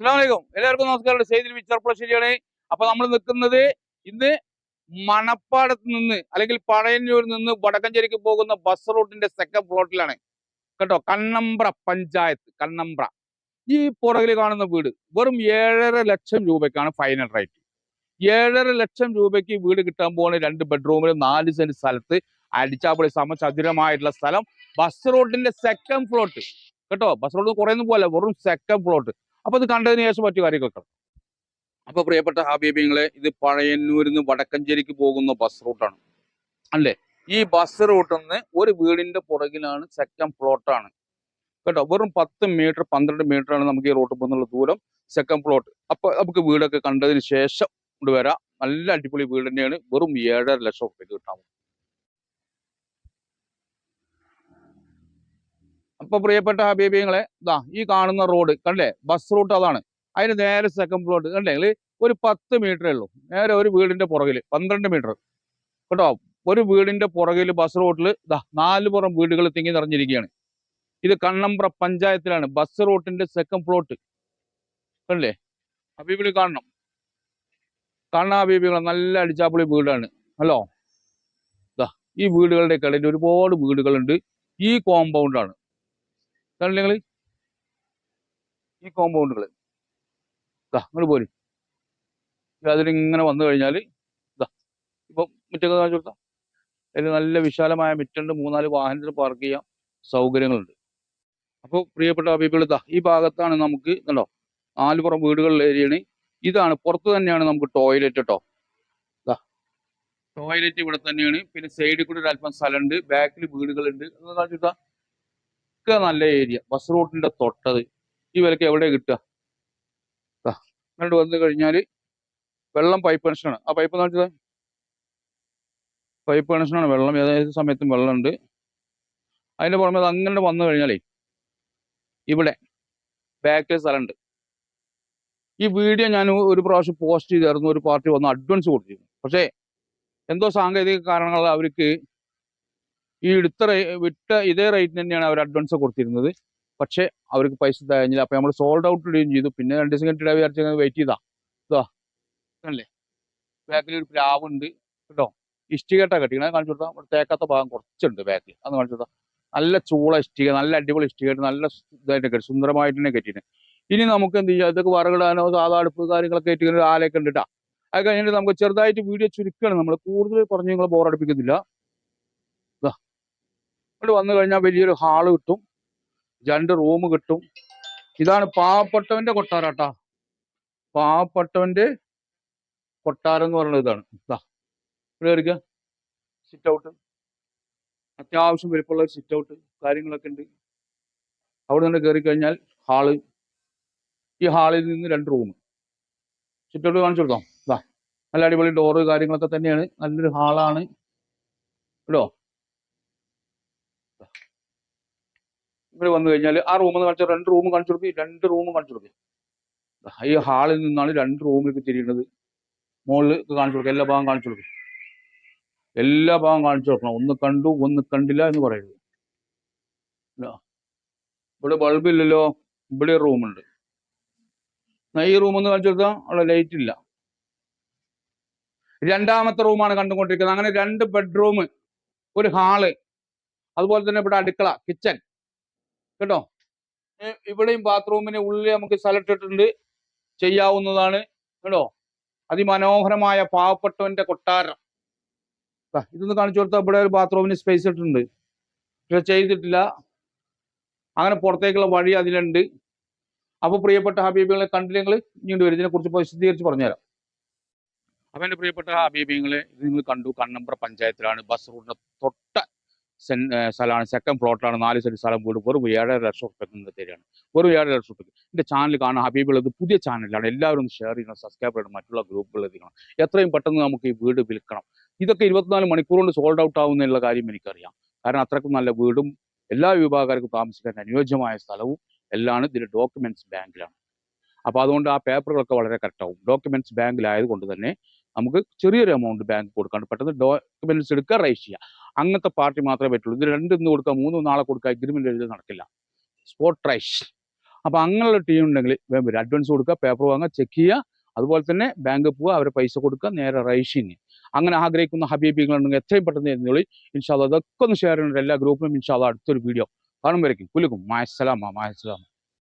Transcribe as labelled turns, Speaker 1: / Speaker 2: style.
Speaker 1: അസ്സലാമലൈക്കും. എല്ലാവർക്കും നമസ്കാരം. സെയ്ദിൽ വിച്ചർപ്പളശ്ശേരിയാണ്. അപ്പൊ നമ്മൾ നിൽക്കുന്നത് ഇന്ന് മണപ്പാടത്ത് നിന്ന് അല്ലെങ്കിൽ പഴയന്നൂരിൽ നിന്ന് വടക്കഞ്ചേരിക്ക് പോകുന്ന ബസ് റൂട്ടിന്റെ സെക്കൻഡ് പ്ലോട്ടിലാണ് കേട്ടോ. കണ്ണമ്പ്ര പഞ്ചായത്ത്, കണ്ണമ്പ്ര. ഈ പുറകിൽ കാണുന്ന വീട് വെറും 7.5 ലക്ഷം രൂപയ്ക്കാണ് ഫൈനൽ റേറ്റ്. 7.5 ലക്ഷം രൂപയ്ക്ക് വീട് കിട്ടാൻ പോകുന്ന 2 ബെഡ്റൂമിൽ 4 സെന്റ് സ്ഥലത്ത് അടിച്ചാപ്പൊളി സമചതുരമായിട്ടുള്ള സ്ഥലം. ബസ് റോഡിന്റെ സെക്കൻഡ് പ്ലോട്ട് കേട്ടോ. ബസ് റോഡ് കുറേയൊന്നും പോലെ, വെറും സെക്കൻഡ് പ്ലോട്ട്. അപ്പൊ ഇത് കണ്ടതിന് ശേഷം മറ്റു കാര്യങ്ങളൊക്കെ. അപ്പൊ പ്രിയപ്പെട്ട ഹബീബിങ്ങളെ, ഇത് പഴയന്നൂരിൽ നിന്ന് വടക്കഞ്ചേരിക്ക് പോകുന്ന ബസ് റൂട്ടാണ് അല്ലേ. ഈ ബസ് റൂട്ടിൽ നിന്ന് ഒരു വീടിന്റെ പുറകിലാണ് സെക്കൻഡ് പ്ലോട്ടാണ് കേട്ടോ. വെറും 10 മീറ്റർ 12 മീറ്റർ ആണ് നമുക്ക് ഈ റൂട്ടിൽ പോകുന്നുള്ള ദൂരം, സെക്കൻഡ് പ്ലോട്ട്. അപ്പൊ നമുക്ക് വീടൊക്കെ കണ്ടതിന് ശേഷം കൊണ്ടുവരാം. നല്ല അടിപൊളി വീട് തന്നെയാണ്. വെറും 7.5 ലക്ഷം റുപ്യക്ക് കിട്ടാൻ. അപ്പൊ പ്രിയപ്പെട്ട ഹബീബിങ്ങളെ, ഈ കാണുന്ന റോഡ് കണ്ടേ, ബസ് റൂട്ട് അതാണ്. അതിന് നേരെ സെക്കൻഡ് പ്ലോട്ട് കണ്ടേ, ഒരു 10 മീറ്ററേ ഉള്ളൂ. നേരെ ഒരു വീടിന്റെ പുറകിൽ 12 മീറ്റർ കേട്ടോ. ഒരു വീടിന്റെ പുറകിൽ ബസ് റൂട്ടിൽ 4 പുറം വീടുകൾ തിങ്ങി നിറഞ്ഞിരിക്കുകയാണ്. ഇത് കണ്ണമ്പ്ര പഞ്ചായത്തിലാണ്. ബസ് റൂട്ടിന്റെ സെക്കൻഡ് പ്ലോട്ട് കണ്ടേ. ഹബീബികൾ കാണണം ഹബീബികൾ. നല്ല അടിച്ചാപ്പൊളി വീടാണ്. ഹലോ, ഈ വീടുകളുടെ ഇടയിൽ ഒരുപാട് വീടുകളുണ്ട്. ഈ കോമ്പൗണ്ടാണ് നിങ്ങൾ, ഈ കോമ്പൗണ്ടുകൾ നിങ്ങൾ പോരും. അതിലിങ്ങനെ വന്നു കഴിഞ്ഞാൽ ഇപ്പൊ മുറ്റൊക്കെ കാണിച്ചു കൊടുത്താൽ അതിൽ നല്ല വിശാലമായ മുറ്റുണ്ട്. 3-4 വാഹനത്തിൽ പാർക്ക് ചെയ്യാൻ സൗകര്യങ്ങളുണ്ട്. അപ്പോൾ പ്രിയപ്പെട്ട ഹബീബുകൾ, ഈ ഭാഗത്താണ് നമുക്ക് കണ്ടോ 4 പുറം വീടുകളുടെ ഏരിയയാണ്. ഇതാണ് പുറത്ത് തന്നെയാണ് നമുക്ക് ടോയ്ലറ്റ് കേട്ടോ. ടോയ്ലറ്റ് ഇവിടെ തന്നെയാണ്. പിന്നെ സൈഡിൽ കൂടി ഒരു അല്പം സ്ഥലമുണ്ട്. ബാക്കിൽ വീടുകളുണ്ട്. എന്ന് കാണിച്ചിട്ടാ ഒക്കെ നല്ല ഏരിയ. ബസ് റൂട്ടിന്റെ തൊട്ടത്. ഈ വിലക്ക് എവിടെ കിട്ടുക? അങ്ങോട്ട് വന്നു കഴിഞ്ഞാൽ വെള്ളം പൈപ്പ് കണക്ഷനാണ്. ആ പൈപ്പ് കാണിച്ചത് പൈപ്പ് കണക്ഷനാണ്. വെള്ളം ഏത് സമയത്തും വെള്ളമുണ്ട്. അതിന്റെ പുറമെ അങ്ങനെ വന്നു കഴിഞ്ഞാലേ ഇവിടെ ബാക്കിൽ സ്ഥലമുണ്ട്. ഈ വീഡിയോ ഞാൻ ഒരു പ്രാവശ്യം പോസ്റ്റ് ചെയ്തായിരുന്നു. ഒരു പാർട്ടി വന്ന് അഡ്വാൻസ് കൊടുത്തിരുന്നു. പക്ഷേ എന്തോ സാങ്കേതിക കാരണങ്ങൾ അവർക്ക് ഈ വിട്ട ഇതേ റേറ്റിന് തന്നെയാണ് അവർ അഡ്വാൻസ് കൊടുത്തിരുന്നത്. പക്ഷെ അവർക്ക് പൈസ തകഞ്ഞില്ല. അപ്പൊ നമ്മൾ സോൾഡ് ഔട്ട് ഇടുകയും ചെയ്തു. പിന്നെ 2 ദിവസം കഴിഞ്ഞിട്ട് വിചാരിച്ച വെയിറ്റ് ചെയ്താ അല്ലേ. ബാക്കിൽ ഒരു പ്ലാവുണ്ട് കേട്ടോ. ഇഷ്ടികട്ട കെട്ടിക്കണേ കാണിച്ചു കൊടുത്താൽ. അവിടെ തേക്കാത്ത ഭാഗം കുറച്ചുണ്ട് ബാക്കിൽ. അന്ന് കാണിച്ചു കൊടുത്താൽ. നല്ല ചൂള ഇഷ്ടിക, നല്ല അടിപൊളി ഇഷ്ടികയായിട്ട് നല്ല ഇതായിട്ട് കെട്ടി, സുന്ദരമായിട്ട് തന്നെ കെട്ടിന്. ഇനി നമുക്ക് എന്ത് ചെയ്യാം, ഇതൊക്കെ വറകിടാനോ സാധാ അടുപ്പ് കാര്യങ്ങളൊക്കെ കെട്ടിക്കുന്ന ആലയൊക്കെ ഉണ്ട് കേട്ടോ. അത് കഴിഞ്ഞിട്ട് നമുക്ക് ചെറുതായിട്ട് വീഡിയോ ചുരുക്കുകയാണ്. നമ്മൾ കൂടുതൽ പറഞ്ഞ് നിങ്ങളെ ബോറടിപ്പിക്കുന്നില്ല. ഇവിടെ വന്നു കഴിഞ്ഞാൽ വലിയൊരു ഹാള് കിട്ടും, 2 റൂം കിട്ടും. ഇതാണ് പാവപ്പെട്ടവന്റെ കൊട്ടാരം കേട്ടാ. പാവപ്പെട്ടവന്റെ കൊട്ടാരം എന്ന് പറയുന്നത് ഇതാണ്. ഇവിടെ കയറിക്കുക. സിറ്റ് ഔട്ട്, അത്യാവശ്യം വലിപ്പമുള്ള ഒരു സിറ്റ് ഔട്ട് കാര്യങ്ങളൊക്കെ ഉണ്ട്. അവിടെ നിന്ന് കയറി കഴിഞ്ഞാൽ ഹാള്. ഈ ഹാളിൽ നിന്ന് 2 റൂം. സിറ്റ് ഔട്ട് കാണിച്ചു കൊടുക്കാം. നല്ല അടിപൊളി ഡോറ് കാര്യങ്ങളൊക്കെ തന്നെയാണ്. നല്ലൊരു ഹാളാണ് കേട്ടോ. ഇവിടെ വന്നു കഴിഞ്ഞാൽ ആ റൂമെന്ന് കാണിച്ചാൽ 2 റൂം കാണിച്ചു കൊടുക്കും. 2 റൂം കാണിച്ചു കൊടുക്കും. ഈ ഹാളിൽ നിന്നാണ് 2 റൂമിലേക്ക് തിരിയുന്നത്. മുകളിൽ കാണിച്ചു കൊടുക്കുക. എല്ലാ ഭാഗം കാണിച്ചു കൊടുക്കും. എല്ലാ ഭാഗം കാണിച്ചു കൊടുക്കണം. ഒന്ന് കണ്ടു ഒന്ന് കണ്ടില്ല എന്ന് പറയുന്നത്. ഇവിടെ ബൾബില്ലല്ലോ. ഇവിടെ റൂമുണ്ട്. ഈ റൂമെന്ന് കാണിച്ചു കൊടുത്താൽ അവിടെ ലൈറ്റ് ഇല്ല. 2ാമത്തെ റൂമാണ് കണ്ടുകൊണ്ടിരിക്കുന്നത്. അങ്ങനെ 2 ബെഡ്റൂം, ഒരു ഹാള്, അതുപോലെ തന്നെ ഇവിടെ അടുക്കള, കിച്ചൺ കേട്ടോ. ഇവിടെയും ബാത്റൂമിന് ഉള്ളിൽ നമുക്ക് സ്ഥലം ഇട്ടിട്ടുണ്ട്, ചെയ്യാവുന്നതാണ് കേട്ടോ. അതിമനോഹരമായ പാവപ്പെട്ടവന്റെ കൊട്ടാരം. ഇതൊന്ന് കാണിച്ചു കൊടുത്താൽ ഇവിടെ ഒരു ബാത്റൂമിന് സ്പേസ് ഇട്ടിട്ടുണ്ട്, പക്ഷെ ചെയ്തിട്ടില്ല. അങ്ങനെ പുറത്തേക്കുള്ള വഴി അതിലുണ്ട്. അപ്പൊ പ്രിയപ്പെട്ട ഹബീബികളെ കണ്ടില്ലെങ്കിൽ ഇങ്ങോട്ട് വരും. ഇതിനെ കുറിച്ച് വിശദീകരിച്ച് പറഞ്ഞുതരാം. അപ്പൊ എന്റെ പ്രിയപ്പെട്ട ഹബീബിങ്ങളെ, ഇത് നിങ്ങൾ കണ്ടു. കണ്ണമ്പ്ര പഞ്ചായത്തിലാണ്. ബസ് റൂട്ടിന്റെ തൊട്ട സ്ഥലമാണ്. സെക്കൻഡ് പ്ലോട്ടാണ്. 4 സെന്റ് സ്ഥലം. വീട് വെറും 7.5 ലക്ഷം റുപ്യക്ക് തരികയാണ്. വെറും 7.5 ലക്ഷം റുപ്യക്ക്. എന്റെ ചാനൽ കാണാൻ ഹബീബുകൾ, ഇത് പുതിയ ചാനലാണ്. എല്ലാവരും ഒന്ന് ഷെയർ ചെയ്യണം, സബ്സ്ക്രൈബ് ചെയ്യണം, മറ്റുള്ള ഗ്രൂപ്പുകൾ എത്തിക്കണം. എത്രയും പെട്ടെന്ന് നമുക്ക് ഈ വീട് വിൽക്കണം. ഇതൊക്കെ 24 മണിക്കൂർ കൊണ്ട് സോൾഡ് ഔട്ട് ആവുന്നുള്ള കാര്യം എനിക്കറിയാം. കാരണം അത്രക്കും നല്ല വീടും എല്ലാ വിഭാഗക്കാർക്കും താമസിക്കാൻ അനുയോജ്യമായ സ്ഥലവും എല്ലാം ഇതിന്റെ ഡോക്യുമെന്റ്സ് ബാങ്കിലാണ്. അപ്പൊ അതുകൊണ്ട് ആ പേപ്പറുകളൊക്കെ വളരെ കറക്റ്റ് ആവും. ഡോക്യുമെന്റ്സ് ബാങ്കിലായതുകൊണ്ട് തന്നെ നമുക്ക് ചെറിയൊരു എമൗണ്ട് ബാങ്ക് കൊടുക്കാണ്ട് പെട്ടെന്ന് ഡോക്യുമെന്റ്സ് എടുക്കുക, റൈസ് ചെയ്യുക. അങ്ങനത്തെ പാർട്ടി മാത്രമേ പറ്റുള്ളൂ. ഇത് 2 ഇന്ന് കൊടുക്കുക, 3 നാളെ കൊടുക്കുക, എഗ്രിമെന്റ് എഴുതി നടക്കില്ല. Spot rise. അപ്പോൾ അങ്ങനെയുള്ള ടീം ഉണ്ടെങ്കിൽ വേഗം വരും. അഡ്വാൻസ് കൊടുക്കുക, പേപ്പർ വാങ്ങുക, ചെക്ക് ചെയ്യുക, അതുപോലെ തന്നെ ബാങ്കിൽ പോവുക, അവരെ പൈസ കൊടുക്കുക, നേരെ റൈഷിങ്. അങ്ങനെ ആഗ്രഹിക്കുന്ന ഹബീബികളുണ്ടെങ്കിൽ എത്രയും പെട്ടെന്ന് ഇരുന്നോളി. ഇൻഷാ അല്ലാഹ് അതൊക്കെ ഒന്ന് ഷെയർ ചെയ്യുന്നുണ്ട് എല്ലാ ഗ്രൂപ്പിലും. ഇൻഷാ അല്ലാഹ് അടുത്തൊരു വീഡിയോ കാണുമ്പോഴേക്കും കുലുക്കും. മായസ്സലാമ.